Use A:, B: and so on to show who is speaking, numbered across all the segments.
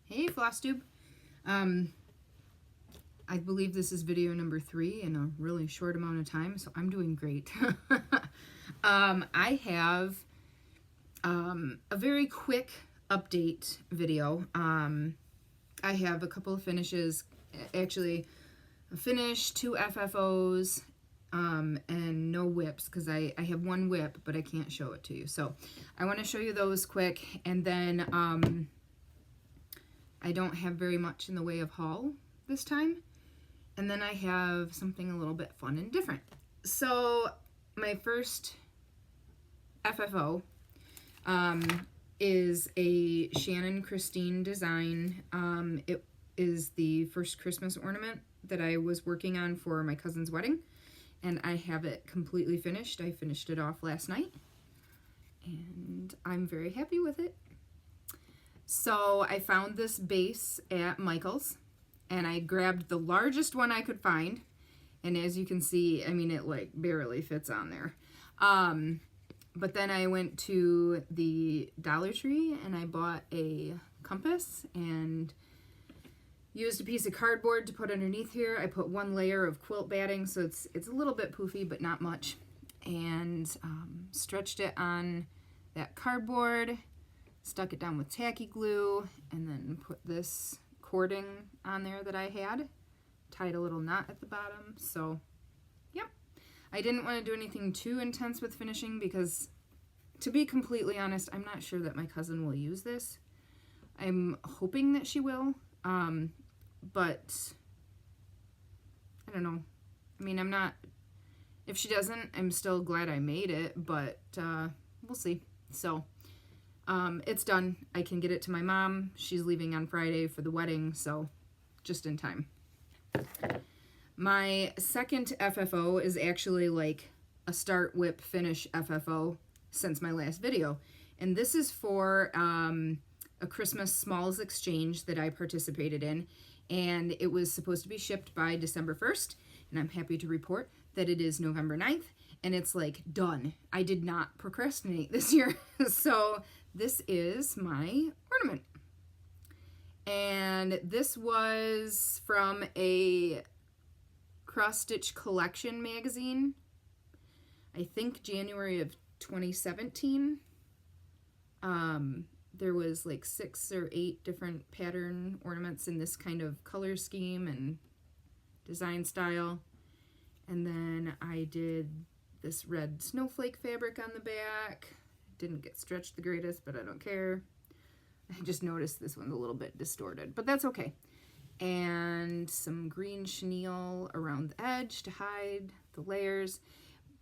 A: Hey Flosstube. I believe this is video number 3 in a really short amount of time, so I'm doing great. I have a very quick update video. I have a couple of finishes, actually a finish, 2 FFOs, and no whips, because I have one whip, but I can't show it to you. So I want to show you those quick, and then I don't have very much in the way of haul this time. And then I have something a little bit fun and different. So my first FFO is a Shannon Christine design. It is the first Christmas ornament that I was working on for my cousin's wedding. And I have it completely finished. I finished it off last night. And I'm very happy with it. So I found this base at Michael's, and I grabbed the largest one I could find, and as you can see, I mean, it like barely fits on there. But then I went to the Dollar Tree and I bought a compass and used a piece of cardboard to put underneath here. I put 1 layer of quilt batting, so it's a little bit poofy, but not much, and stretched it on that cardboard. Stuck it down with tacky glue, and then put this cording on there that I had. Tied a little knot at the bottom. So, yep. I didn't want to do anything too intense with finishing because, to be completely honest, I'm not sure that my cousin will use this. I'm hoping that she will, but I don't know. I mean, I'm not, if she doesn't, I'm still glad I made it, but we'll see. So, it's done. I can get it to my mom. She's leaving on Friday for the wedding, so just in time. My second FFO is actually like a start, whip, finish FFO since my last video. And this is for a Christmas Smalls exchange that I participated in. And it was supposed to be shipped by December 1st. And I'm happy to report that it is November 9th. And it's like done. I did not procrastinate this year. So this is my ornament. And this was from a Cross Stitch Collection magazine. I think January of 2017. There was like 6 or 8 different pattern ornaments in this kind of color scheme and design style. And then I did this red snowflake fabric on the back. Didn't get stretched the greatest, but I don't care. I just noticed this one's a little bit distorted, but that's okay. And some green chenille around the edge to hide the layers.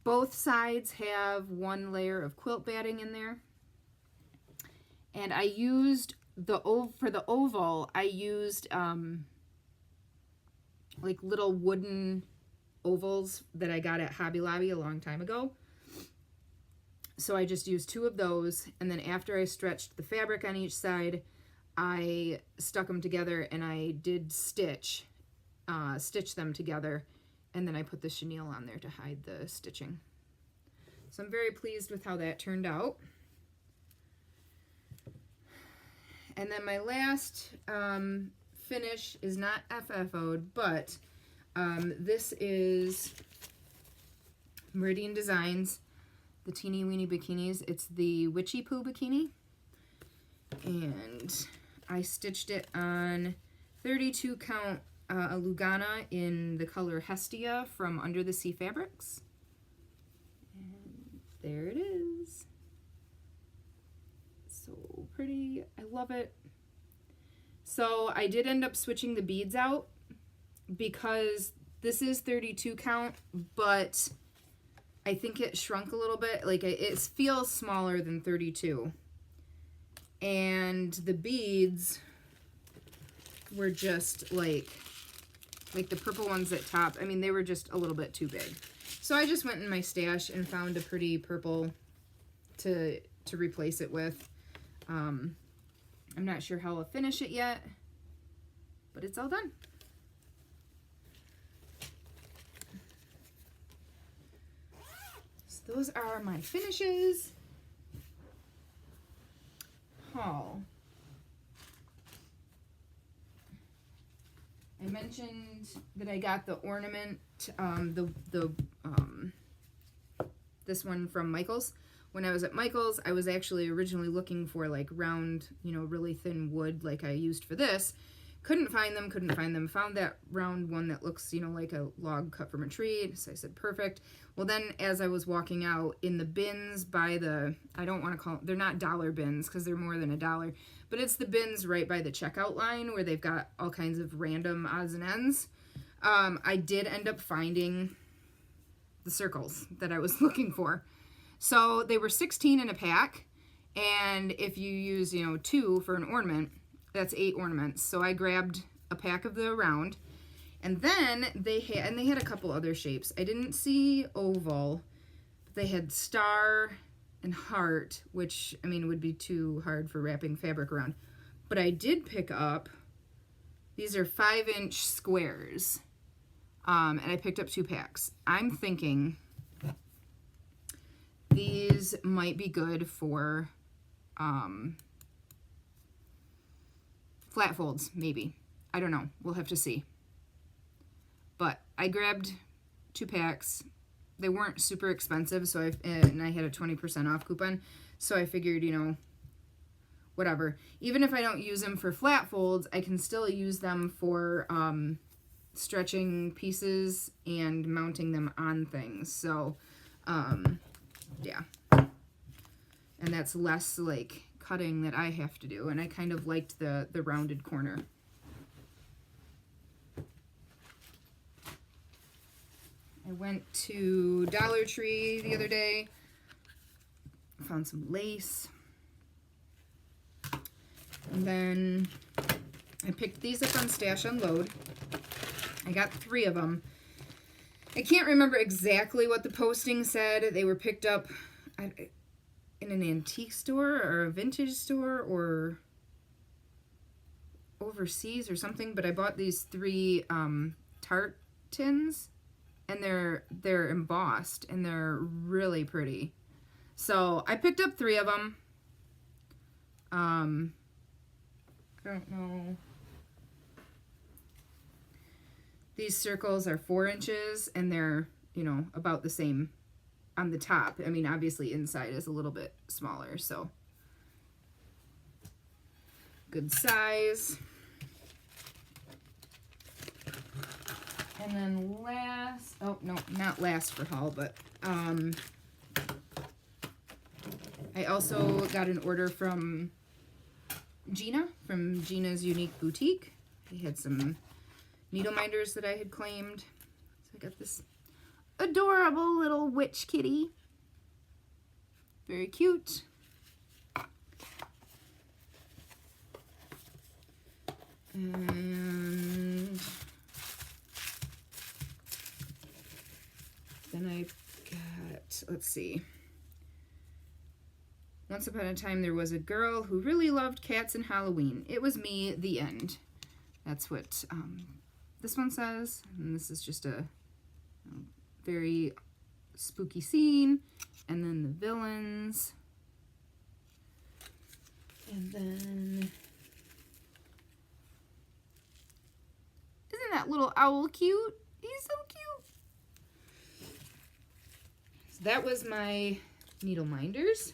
A: Both sides have 1 layer of quilt batting in there. And I used for the oval, I used like little wooden ovals that I got at Hobby Lobby a long time ago. So I just used 2 of those, and then after I stretched the fabric on each side, I stuck them together and I did stitch them together, and then I put the chenille on there to hide the stitching. So I'm very pleased with how that turned out. And then my last finish is not FFO'd, but this is Meridian Designs, the Teeny Weeny Bikinis. It's the Witchy Poo Bikini. And I stitched it on 32 count a Lugana in the color Hestia from Under the Sea Fabrics. And there it is. So pretty. I love it. So I did end up switching the beads out because this is 32 count, but I think it shrunk a little bit. Like it feels smaller than 32. And the beads were just like the purple ones at top. I mean, they were just a little bit too big. So I just went in my stash and found a pretty purple to replace it with. I'm not sure how I'll finish it yet, but it's all done. So those are my finishes. Haul. mentioned that I got the ornament, this one from Michael's. When I was at Michael's, I was actually originally looking for like round, really thin wood like I used for this. Couldn't find them. Found that round one that looks, like a log cut from a tree. So I said, perfect. Well, then as I was walking out in the bins by the, I don't want to call them, they're not dollar bins because they're more than $1, but it's the bins right by the checkout line where they've got all kinds of random odds and ends. I did end up finding the circles that I was looking for. So they were 16 in a pack, and if you use, 2 for an ornament, that's 8 ornaments. So I grabbed a pack of the round, and then they had a couple other shapes. I didn't see oval, but they had star and heart, which, would be too hard for wrapping fabric around. But I did pick up, these are 5-inch squares, and I picked up 2 packs. I'm thinking these might be good for flat folds, maybe. I don't know. We'll have to see. But I grabbed 2 packs. They weren't super expensive, so and I had a 20% off coupon, so I figured, whatever. Even if I don't use them for flat folds, I can still use them for stretching pieces and mounting them on things. So, yeah. And that's less like cutting that I have to do, and I kind of liked the rounded corner. I went to Dollar Tree the other day, found some lace, and then I picked these up on Stash Unload. I got 3 of them. I can't remember exactly what the posting said. They were picked up in an antique store or a vintage store or overseas or something, but I bought these 3 tart tins, and they're embossed and they're really pretty. So I picked up 3 of them. I don't know. These circles are 4 inches, and they're, about the same on the top. Obviously inside is a little bit smaller, so good size. And then not last for haul, but I also got an order from Gina's Unique Boutique. They had some needle minders that I had claimed. So I got this adorable little witch kitty. Very cute. And then I got, let's see. Once upon a time, there was a girl who really loved cats and Halloween. It was me, the end. That's what this one says. And this is just a very spooky scene. And then the villains. And then, isn't that little owl cute? He's so cute. So that was my needle minders.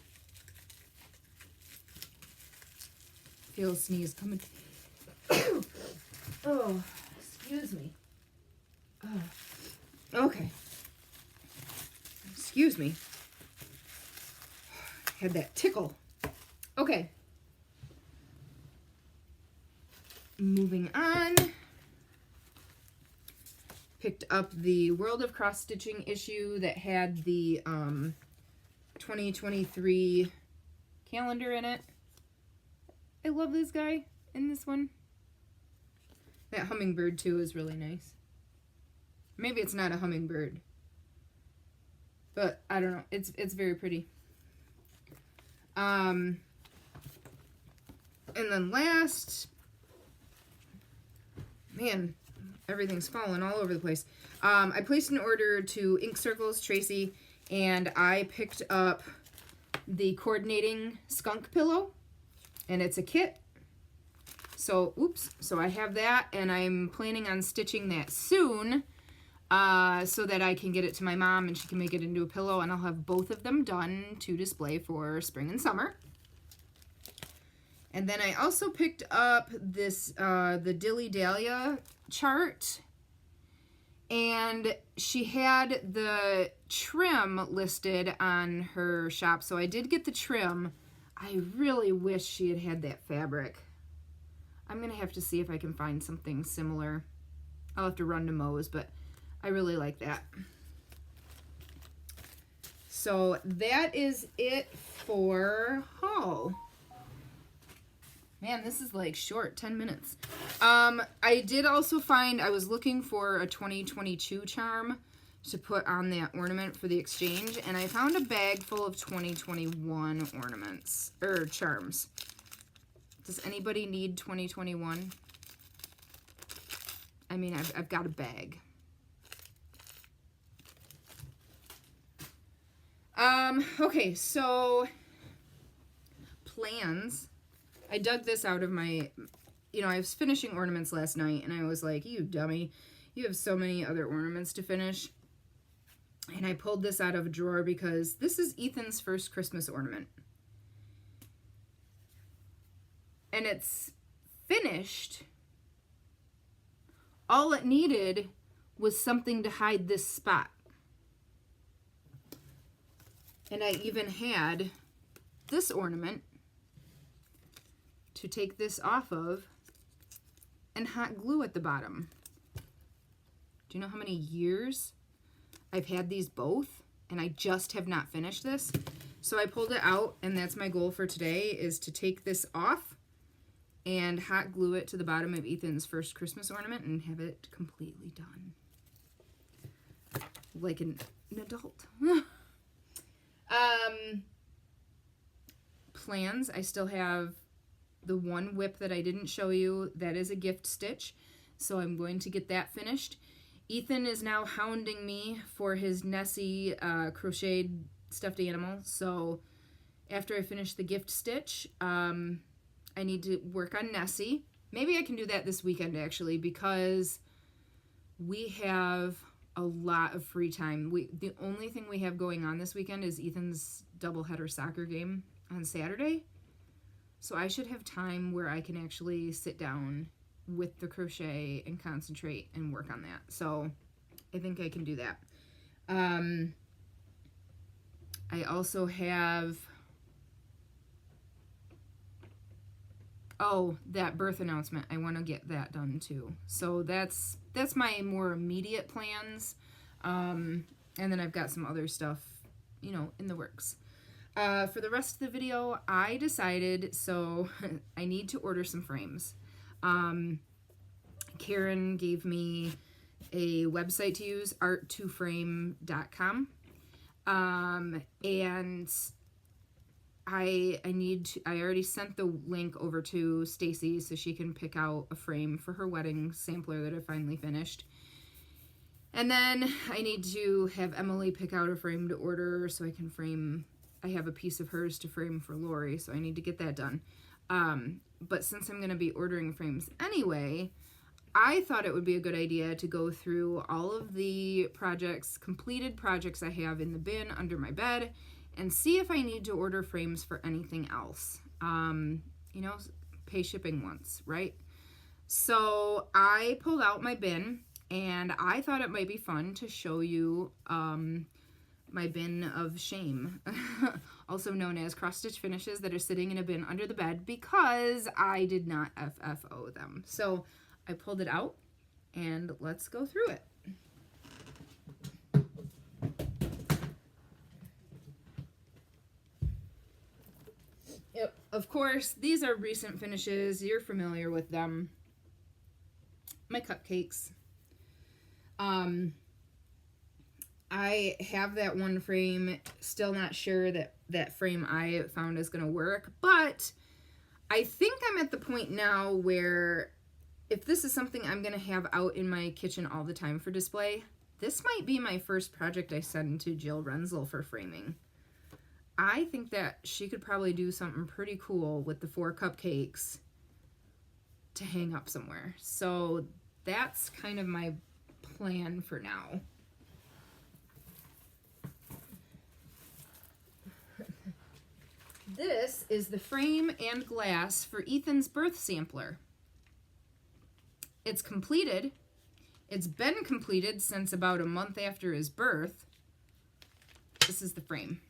A: Feel a sneeze coming. Oh, excuse me. Oh, okay. Excuse me. Had that tickle. Okay. Moving on. Picked up the World of Cross Stitching issue that had the 2023 calendar in it. I love this guy in this one. That hummingbird too is really nice. Maybe it's not a hummingbird, but I don't know. It's very pretty. And then last, man, everything's falling all over the place. I placed an order to Ink Circles Tracy, and I picked up the coordinating skunk pillow, and it's a kit. So, oops. So I have that, and I'm planning on stitching that soon so that I can get it to my mom and she can make it into a pillow, and I'll have both of them done to display for spring and summer. And then I also picked up this, the Dilly Dahlia chart, and she had the trim listed on her shop, so I did get the trim. I really wish she had had that fabric. I'm going to have to see if I can find something similar. I'll have to run to Moe's, but I really like that. So that is it for haul. Man, this is like short, 10 minutes. I did also find, I was looking for a 2022 charm to put on that ornament for the exchange, and I found a bag full of 2021 ornaments, or charms. Does anybody need 2021? I mean, I've got a bag. Okay, so plans. I dug this out of my, I was finishing ornaments last night, and I was like, you dummy, you have so many other ornaments to finish. And I pulled this out of a drawer because this is Ethan's first Christmas ornament. And it's finished. All it needed was something to hide this spot. And I even had this ornament to take this off of and hot glue at the bottom. Do you know how many years I've had these both, and I just have not finished this? So I pulled it out, and that's my goal for today, is to take this off and hot glue it to the bottom of Ethan's first Christmas ornament and have it completely done. Like an adult. Plans. I still have the one whip that I didn't show you. That is a gift stitch, so I'm going to get that finished. Ethan is now hounding me for his Nessie crocheted stuffed animal, so after I finish the gift stitch, I need to work on Nessie. Maybe I can do that this weekend, actually, because we have a lot of free time. The only thing we have going on this weekend is Ethan's doubleheader soccer game on Saturday. So I should have time where I can actually sit down with the crochet and concentrate and work on that. So I think I can do that. I also have, that birth announcement. I want to get that done too. So that's my more immediate plans. And then I've got some other stuff, in the works. For the rest of the video, I decided, so I need to order some frames. Karen gave me a website to use, art2frame.com. And I already sent the link over to Stacy so she can pick out a frame for her wedding sampler that I finally finished. And then I need to have Emily pick out a frame to order so I can frame. I have a piece of hers to frame for Lori, so I need to get that done. But since I'm going to be ordering frames anyway, I thought it would be a good idea to go through all of the completed projects I have in the bin under my bed, and see if I need to order frames for anything else. Pay shipping once, right? So I pulled out my bin, and I thought it might be fun to show you my bin of shame, also known as cross-stitch finishes that are sitting in a bin under the bed because I did not FFO them. So I pulled it out, and let's go through it. Yep, of course, these are recent finishes. You're familiar with them. My cupcakes. I have that one frame, still not sure that frame I found is going to work, but I think I'm at the point now where if this is something I'm going to have out in my kitchen all the time for display, this might be my first project I send to Jill Renzel for framing. I think that she could probably do something pretty cool with the 4 cupcakes to hang up somewhere. So that's kind of my plan for now. This is the frame and glass for Ethan's birth sampler. It's completed. It's been completed since about a month after his birth. This is the frame.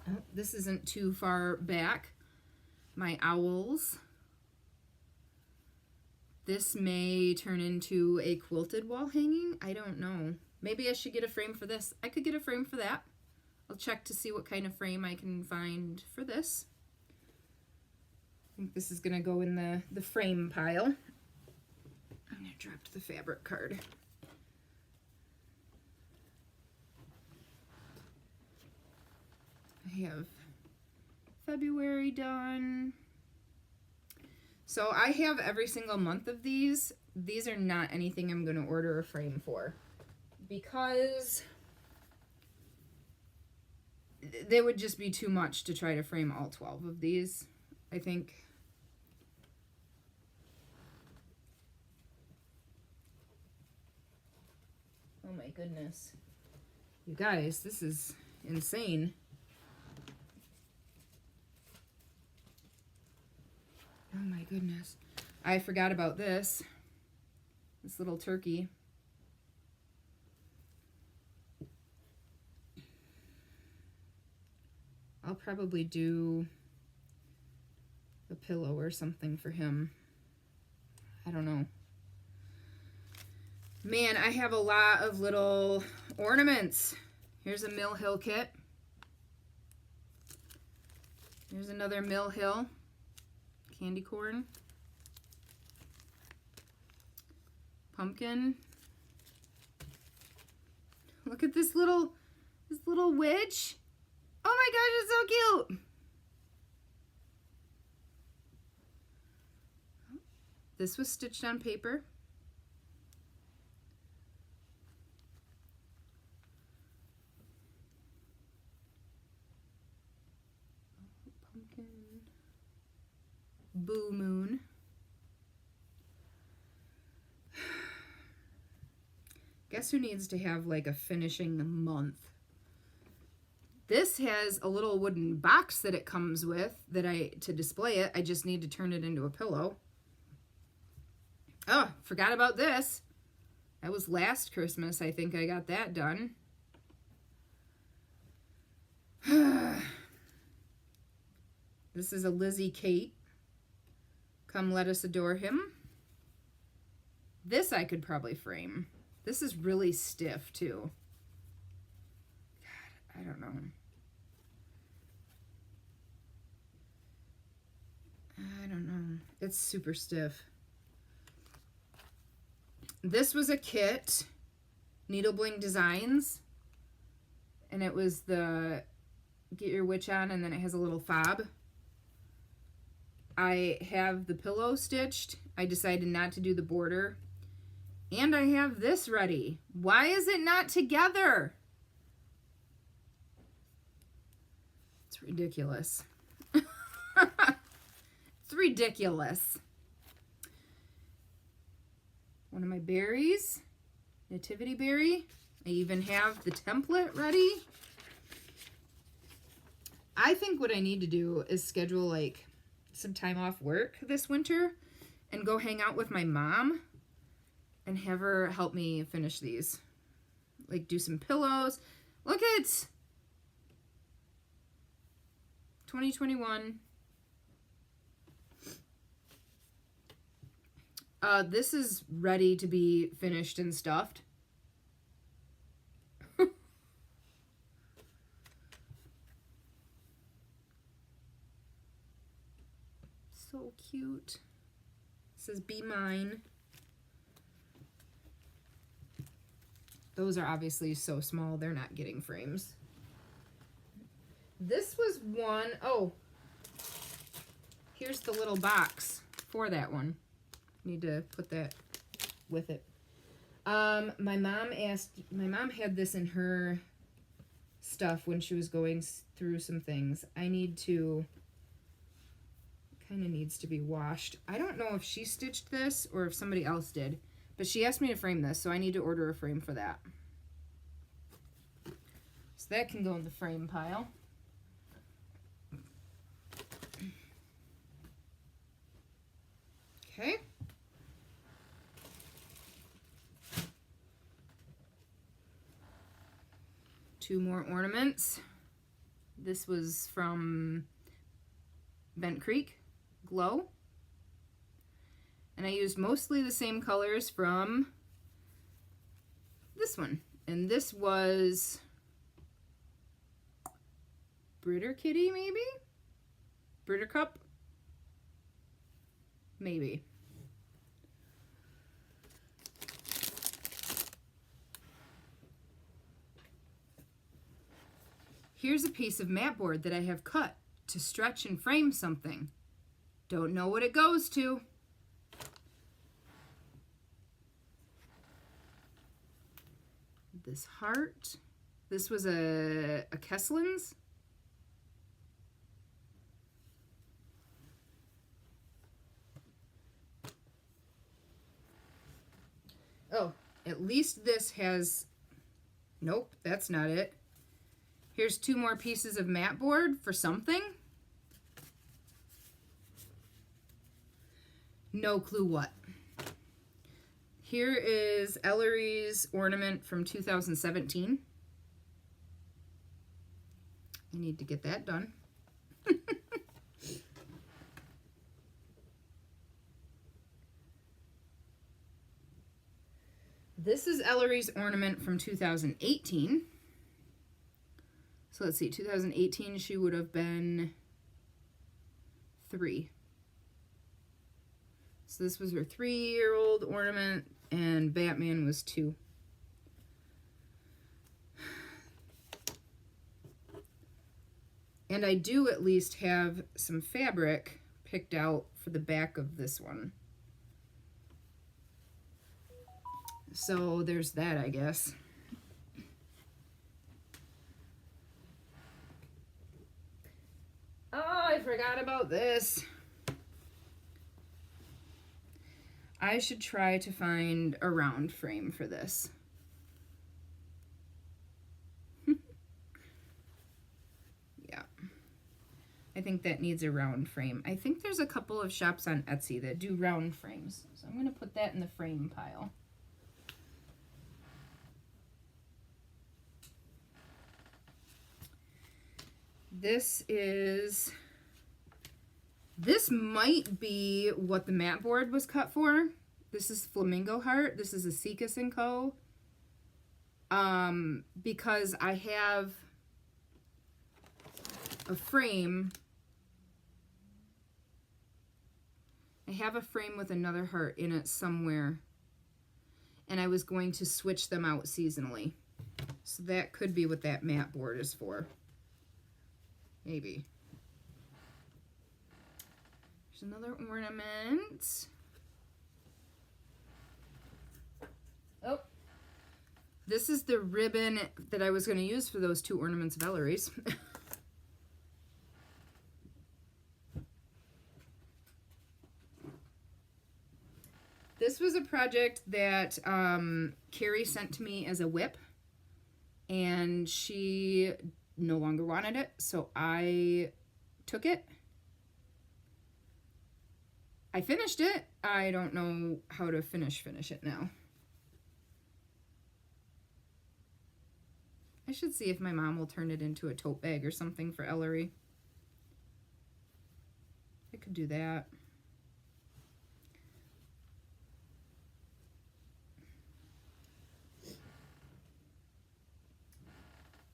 A: Oh, this isn't too far back. My owls. This may turn into a quilted wall hanging. I don't know. Maybe I should get a frame for this. I could get a frame for that. I'll check to see what kind of frame I can find for this. I think this is going to go in the frame pile. I'm going to drop the fabric card. I have February done. So I have every single month of these. These are not anything I'm going to order a frame for, because they would just be too much to try to frame all 12 of these, I think. Oh my goodness. You guys, this is insane. Oh my goodness. I forgot about this. This little turkey. I'll probably do a pillow or something for him. I don't know. Man, I have a lot of little ornaments. Here's a Mill Hill kit. Here's another Mill Hill candy corn. Pumpkin. Look at this little witch. Oh my gosh, it's so cute. This was stitched on paper. Pumpkin. Boo Moon. Guess who needs to have like a finishing month? This has a little wooden box that it comes with to display it. I just need to turn it into a pillow. Oh, forgot about this. That was last Christmas. I think I got that done. This is a Lizzie Kate. Come let us adore him. This I could probably frame. This is really stiff too. God, I don't know. I don't know. It's super stiff. This was a kit, Needle Bling Designs, and it was the Get Your Witch On, and then it has a little fob. I have the pillow stitched. I decided not to do the border. And I have this ready. Why is it not together? It's ridiculous. It's ridiculous. One of my berries, nativity berry. I even have the template ready. I think what I need to do is schedule like some time off work this winter and go hang out with my mom and have her help me finish these. Like do some pillows. Look at 2021. This is ready to be finished and stuffed. So cute. It says be mine. Those are obviously so small, they're not getting frames. This was one, oh, here's the little box for that one. Need to put that with it. My mom had this in her stuff when she was going through some things. I need to, kind of needs to be washed. I don't know if she stitched this or if somebody else did, but she asked me to frame this, so I need to order a frame for that. So that can go in the frame pile. Okay. Two more ornaments. This was from Bent Creek Glow. And I used mostly the same colors from this one. And this was Britter Kitty, maybe? Britter Cup? Maybe. Here's a piece of mat board that I have cut to stretch and frame something. Don't know what it goes to. This heart. This was a Kesslin's. Oh, at least this has, nope, that's not it. Here's two more pieces of mat board for something. No clue what. Here is Ellery's ornament from 2017. I need to get that done. This is Ellery's ornament from 2018. So let's see, 2018 she would have been 3. So this was her 3-year-old ornament, and Batman was 2. And I do at least have some fabric picked out for the back of this one. So there's that, I guess. Oh, I forgot about this. I should try to find a round frame for this. Yeah. I think that needs a round frame. I think there's a couple of shops on Etsy that do round frames. So I'm going to put that in the frame pile. This might be what the mat board was cut for. This is Flamingo Heart. This is a Sekas & Co. Because I have a frame. I have a frame with another heart in it somewhere. And I was going to switch them out seasonally. So that could be what that mat board is for. Maybe. There's another ornament. Oh. This is the ribbon that I was going to use for those 2 ornaments of Ellery's. This was a project that Carrie sent to me as a whip, and she no longer wanted it, so I took it. I finished it. I don't know how to finish it now. I should see if my mom will turn it into a tote bag or something for Ellery. I could do that.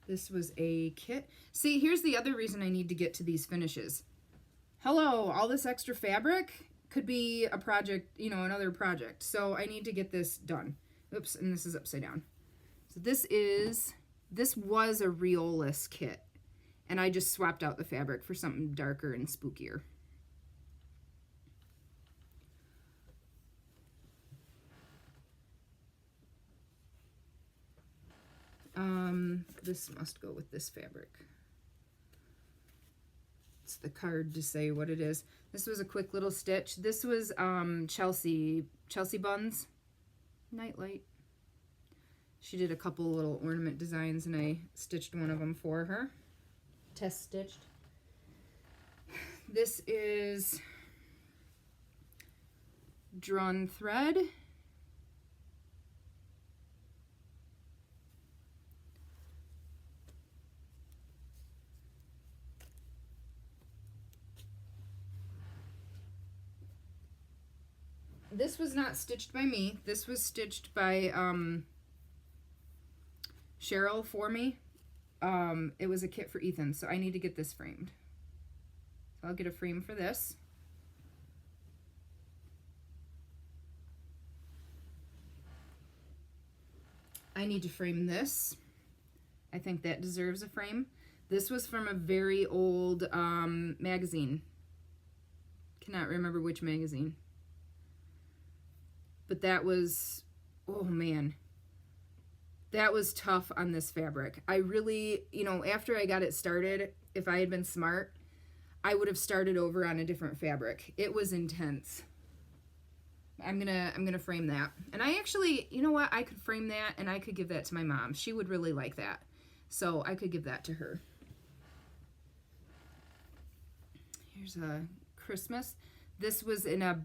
A: This was a kit. See, here's the other reason I need to get to these finishes. Hello, all this extra fabric could be a project, you know, another project. So I need to get this done. Oops, and this is upside down. So this was a Riolis kit. And I just swapped out the fabric for something darker and spookier. This must go with this fabric. It's the card to say what it is. This was a quick little stitch. This was Chelsea Buns Nightlight. She did a couple little ornament designs and I stitched one of them for her. Test stitched. This is Drawn Thread. This was not stitched by me. This was stitched by Cheryl for me. It was a kit for Ethan, so I need to get this framed. So I'll get a frame for this. I need to frame this. I think that deserves a frame. This was from a very old magazine. Cannot remember which magazine. But that was, oh man, that was tough on this fabric. I really, you know, after I got it started, if I had been smart, I would have started over on a different fabric. It was intense. I'm gonna frame that. And I actually, you know what, I could frame that and I could give that to my mom. She would really like that. So I could give that to her. Here's a Christmas. This was in a,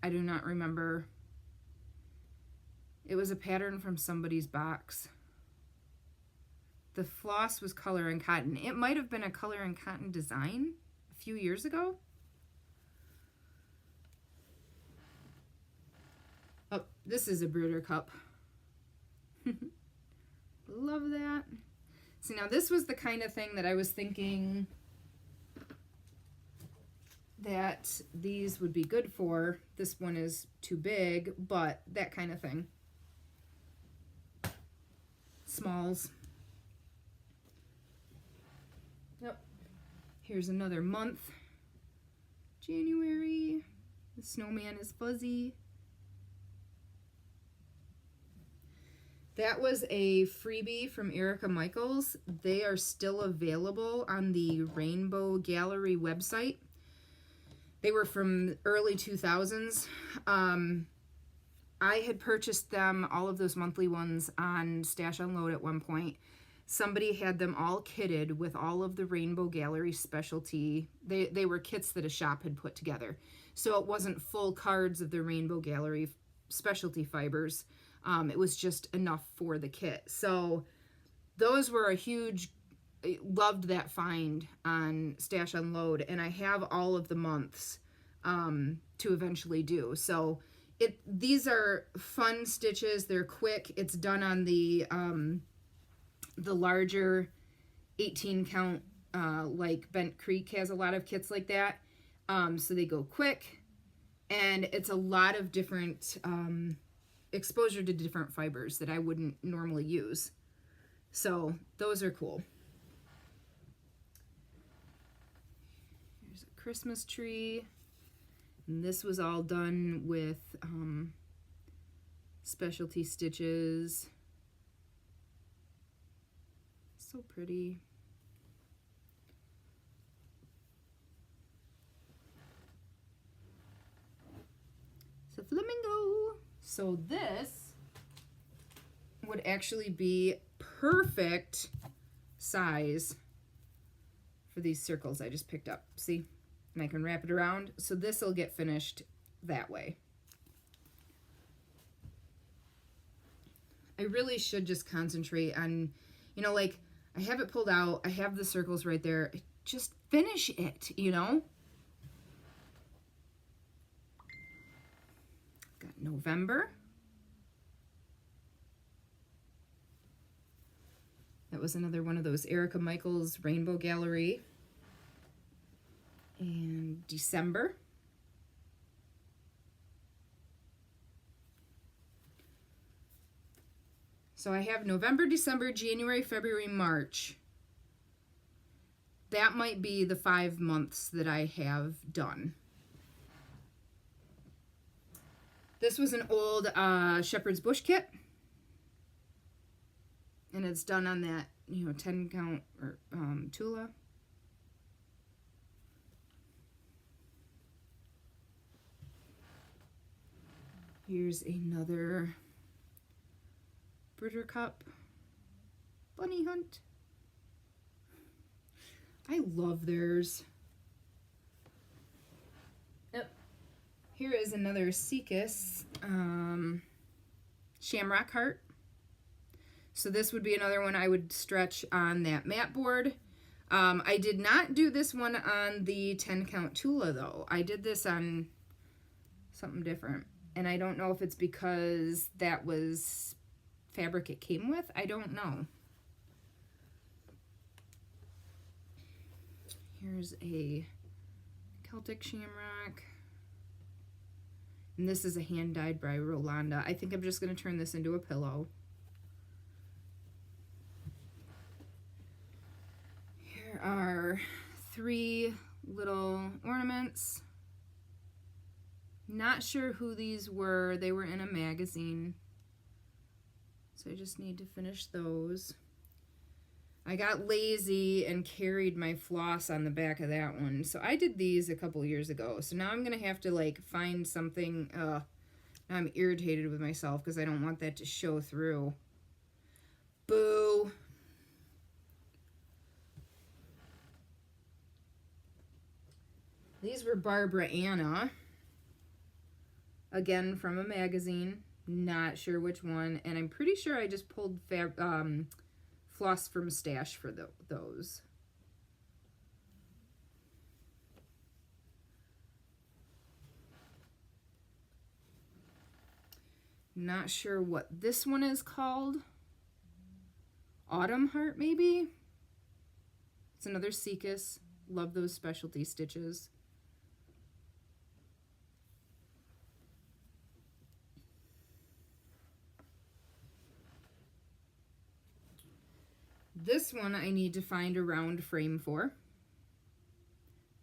A: I do not remember. It was a pattern from somebody's box. The floss was color and cotton. It might have been a color and cotton design a few years ago. Oh, this is a brooder cup. Love that. See, now this was the kind of thing that I was thinking that these would be good for. This one is too big, but that kind of thing. Smalls. Yep. Here's another month. January. The snowman is fuzzy. That was a freebie from Erica Michaels. They are still available on the Rainbow Gallery website. They were from early 2000s. I had purchased them, all of those monthly ones, on Stash Unload at one point. Somebody had them all kitted with all of the Rainbow Gallery specialty. They were kits that a shop had put together. So it wasn't full cards of the Rainbow Gallery specialty fibers. It was just enough for the kit. So those were a huge, loved that find on Stash Unload, and I have all of the months to eventually do. So these are fun stitches. They're quick. It's done on the larger 18 count, like Bent Creek has a lot of kits like that. So they go quick, and it's a lot of different exposure to different fibers that I wouldn't normally use. So those are cool. Here's a Christmas tree. And this was all done with specialty stitches. So pretty. It's a flamingo. So this would actually be perfect size for these circles I just picked up. See? And I can wrap it around. So this will get finished that way. I really should just concentrate on, you know, like I have it pulled out. I have the circles right there. Just finish it, you know? Got November. That was another one of those Erica Michaels Rainbow Gallery. And December. So I have November, December, January, February, March. That might be the 5 months that I have done. This was an old Shepherd's Bush kit. And it's done on that, 10 count or Tula. Here's another Buttercup Bunny Hunt. I love theirs. Yep. Here is another Seekus Shamrock Heart. So this would be another one I would stretch on that mat board. I did not do this one on the 10 count Tula though. I did this on something different. And I don't know if it's because that was fabric it came with. I don't know. Here's a Celtic Shamrock. And this is a hand dyed by Rolanda. I think I'm just going to turn this into a pillow. Here are 3 little ornaments. Not sure who these were. They were in a magazine. So I just need to finish those. I got lazy and carried my floss on the back of that one. So I did these a couple years ago. So now I'm going to have to like find something. Now I'm irritated with myself because I don't want that to show through. Boo. These were Barbara Anna. Again, from a magazine. Not sure which one. And I'm pretty sure I just pulled floss from stash for those. Not sure what this one is called. Autumn Heart, maybe? It's another Seekus. Love those specialty stitches. This one I need to find a round frame for.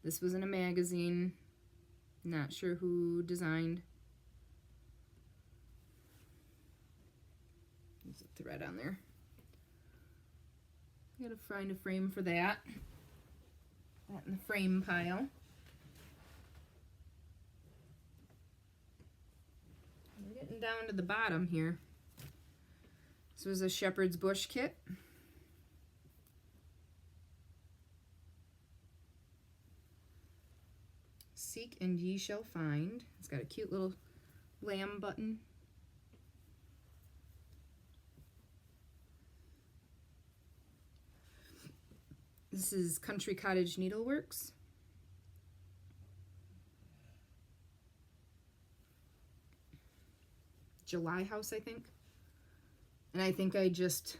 A: This was in a magazine. Not sure who designed. There's a thread on there. I gotta find a frame for that. That in the frame pile. We're getting down to the bottom here. This was a Shepherd's Bush kit. Seek and ye shall find. It's got a cute little lamb button. This is Country Cottage Needleworks. July House, I think. And I think I just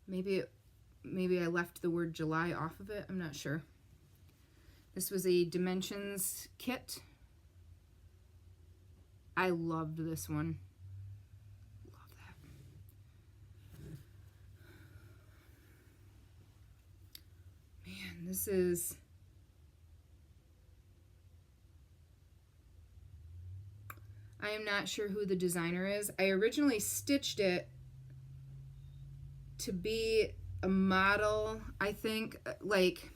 A: maybe I left the word July off of it. I'm not sure. This was a Dimensions kit. I loved this one. Love that. Man, this is... I am not sure who the designer is. I originally stitched it to be a model, I think, like...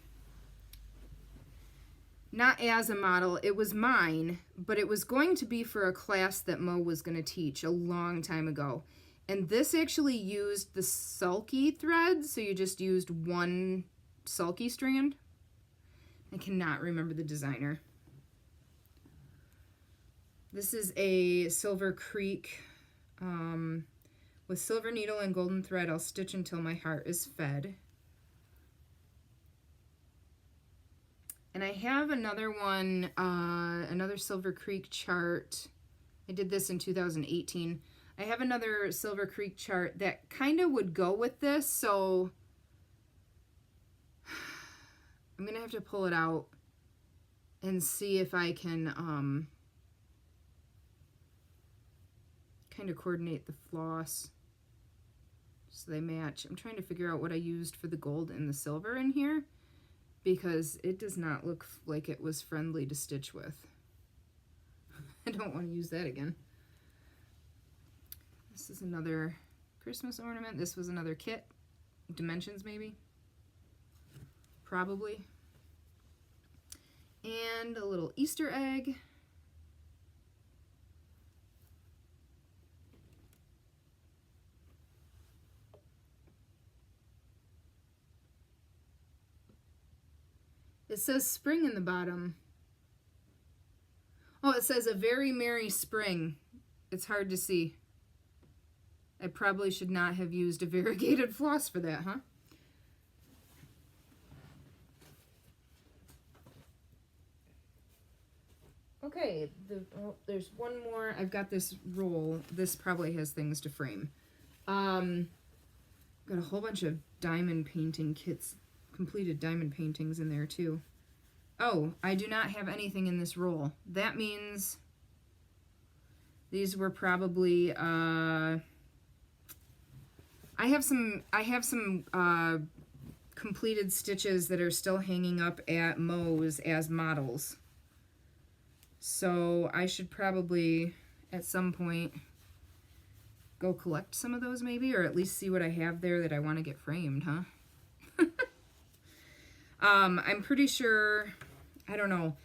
A: Not as a model, it was mine, but it was going to be for a class that Mo was going to teach a long time ago. And this actually used the sulky thread, so you just used one sulky strand. I cannot remember the designer. This is a Silver Creek with silver needle and golden thread. I'll stitch until my heart is fed. And I have another one, another Silver Creek chart. I did this in 2018. I have another Silver Creek chart that kind of would go with this, so I'm going to have to pull it out and see if I can kind of coordinate the floss so they match. I'm trying to figure out what I used for the gold and the silver in here, because it does not look like it was friendly to stitch with. I don't want to use that again. This is another Christmas ornament. This was another kit. Dimensions, maybe. Probably. And a little Easter egg. It says spring in the bottom. Oh, it says a very merry spring. It's hard to see. I probably should not have used a variegated floss for that, huh? Okay, there's one more. I've got this roll. This probably has things to frame. Got a whole bunch of diamond painting kits, completed diamond paintings in there too. Oh, I do not have anything in this roll. That means these were probably I have some completed stitches that are still hanging up at Moe's as models. So I should probably at some point go collect some of those maybe, or at least see what I have there that I want to get framed, huh? I'm pretty sure, I don't know,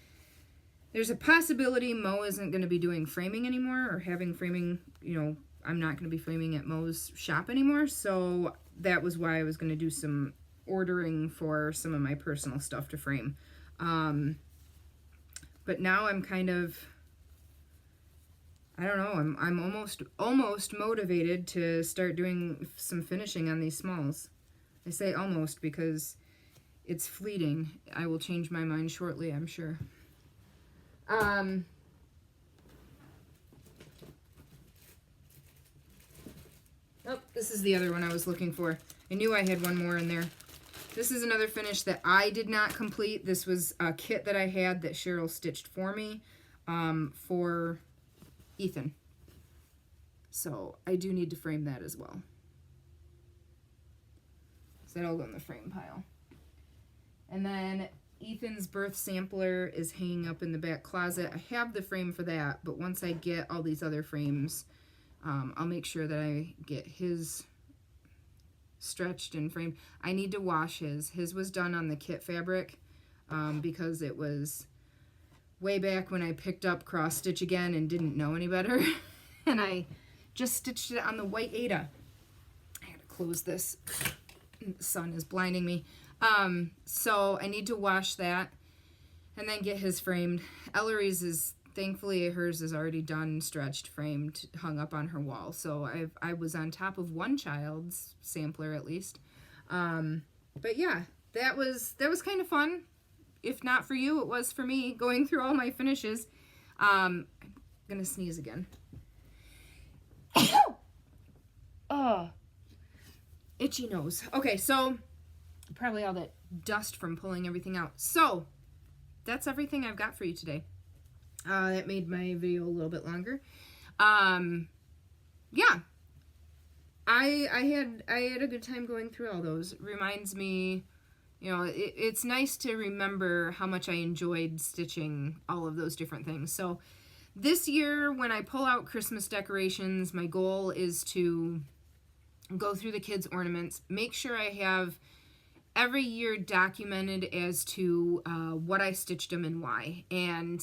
A: there's a possibility Moe isn't going to be doing framing anymore, or having framing, you know, I'm not going to be framing at Moe's shop anymore, so that was why I was going to do some ordering for some of my personal stuff to frame. But now I'm kind of, I don't know, I'm almost motivated to start doing some finishing on these smalls. I say almost because it's fleeting. I will change my mind shortly, I'm sure. Oh, this is the other one I was looking for. I knew I had one more in there. This is another finish that I did not complete. This was a kit that I had that Cheryl stitched for me for Ethan. So I do need to frame that as well. So that'll go in the frame pile. And then Ethan's birth sampler is hanging up in the back closet. I have the frame for that, but once I get all these other frames, I'll make sure that I get his stretched and framed. I need to wash his. His was done on the kit fabric because it was way back when I picked up cross stitch again and didn't know any better. And I just stitched it on the white Aida. I gotta close this. The sun is blinding me. So I need to wash that and then get his framed. Ellery's is, thankfully hers is already done, stretched, framed, hung up on her wall. So I was on top of one child's sampler at least. But yeah, that was kind of fun. If not for you, it was for me, going through all my finishes. I'm gonna sneeze again. Oh, itchy nose. Okay, so probably all that dust from pulling everything out. So that's everything I've got for you today. That made my video a little bit longer. Yeah, I had a good time going through all those. Reminds me, you know, it's nice to remember how much I enjoyed stitching all of those different things. So this year, when I pull out Christmas decorations, my goal is to go through the kids' ornaments, make sure I have every year documented as to what I stitched them and why. And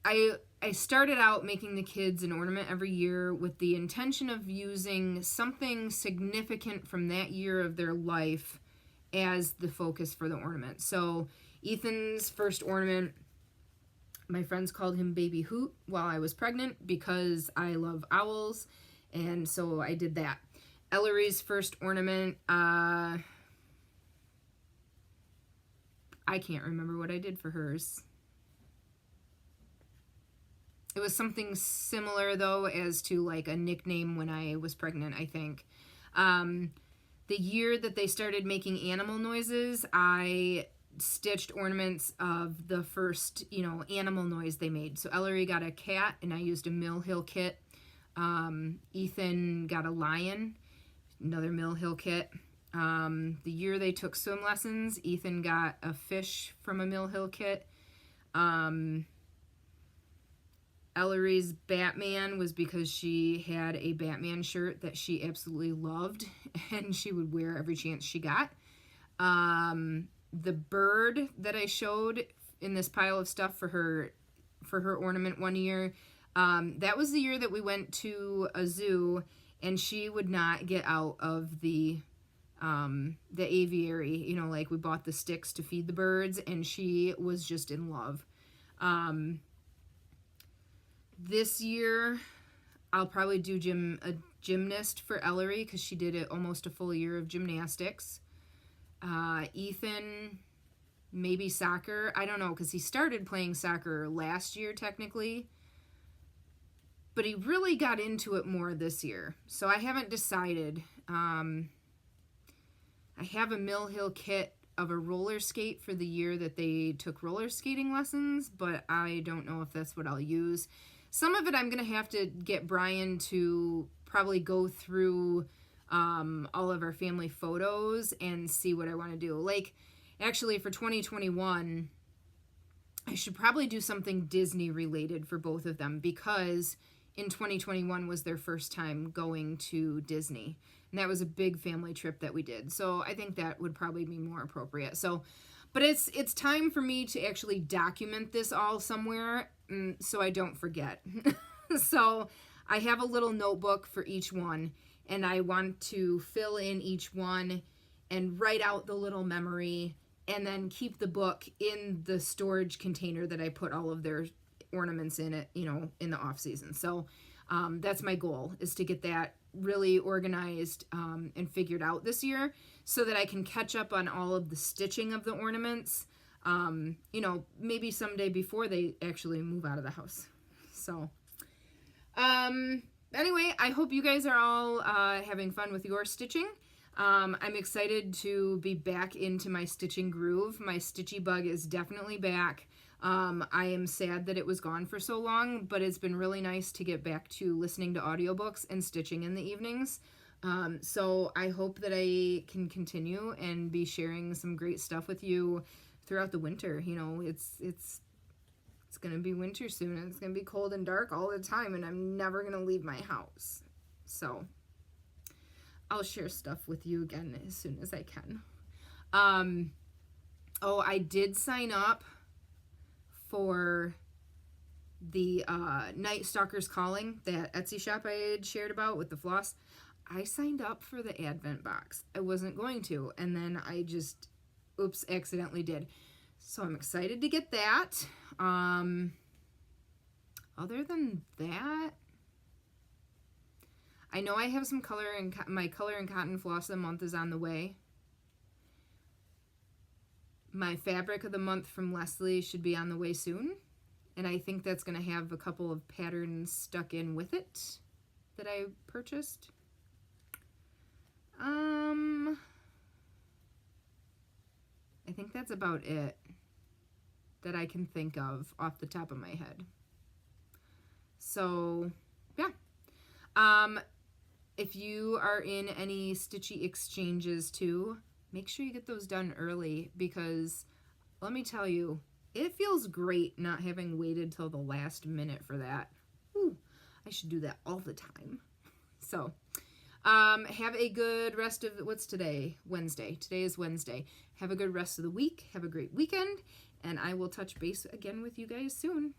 A: I started out making the kids an ornament every year with the intention of using something significant from that year of their life as the focus for the ornament. So Ethan's first ornament, my friends called him Baby Hoot while I was pregnant because I love owls, and so I did that. Ellery's first ornament, I can't remember what I did for hers. It was something similar, though, as to like a nickname when I was pregnant, I think. The year that they started making animal noises, I stitched ornaments of the first, you know, animal noise they made. So Ellery got a cat, and I used a Mill Hill kit. Ethan got a lion, another Mill Hill kit. The year they took swim lessons, Ethan got a fish from a Mill Hill kit. Ellery's Batman was because she had a Batman shirt that she absolutely loved and she would wear every chance she got. The bird that I showed in this pile of stuff for her ornament one year, that was the year that we went to a zoo and she would not get out of the aviary. You know, like we bought the sticks to feed the birds and she was just in love. This year, I'll probably do a gymnast for Ellery because she did almost a full year of gymnastics. Ethan, maybe soccer. I don't know because he started playing soccer last year technically, but he really got into it more this year. So I haven't decided. I have a Mill Hill kit of a roller skate for the year that they took roller skating lessons, but I don't know if that's what I'll use. Some of it I'm going to have to get Brian to probably go through all of our family photos and see what I want to do. Like, actually, for 2021, I should probably do something Disney related for both of them because in 2021 was their first time going to Disney. And that was a big family trip that we did. So I think that would probably be more appropriate. So, but it's time for me to actually document this all somewhere so I don't forget. So I have a little notebook for each one, and I want to fill in each one and write out the little memory and then keep the book in the storage container that I put all of their ornaments in it, you know, in the off season. So that's my goal, is to get that really organized and figured out this year so that I can catch up on all of the stitching of the ornaments, you know, maybe someday before they actually move out of the house. So, anyway, I hope you guys are all having fun with your stitching. I'm excited to be back into my stitching groove. My stitchy bug is definitely back. I am sad that it was gone for so long, but it's been really nice to get back to listening to audiobooks and stitching in the evenings. So I hope that I can continue and be sharing some great stuff with you throughout the winter. You know, it's going to be winter soon, and it's going to be cold and dark all the time, and I'm never going to leave my house. So I'll share stuff with you again as soon as I can. Oh, I did sign up for the Night Stalkers Calling, that Etsy shop I had shared about with the floss. I signed up for the Advent box. I wasn't going to, and then I just, accidentally did. So I'm excited to get that. Other than that, I know I have some color, and my color and cotton floss of the month is on the way. My fabric of the month from Leslie should be on the way soon. And I think that's going to have a couple of patterns stuck in with it that I purchased. I think that's about it that I can think of off the top of my head. So, yeah. If you are in any stitchy exchanges too, make sure you get those done early, because let me tell you, it feels great not having waited till the last minute for that. Ooh, I should do that all the time. So, have a good rest of, what's today? Wednesday. Today is Wednesday. Have a good rest of the week. Have a great weekend, and I will touch base again with you guys soon.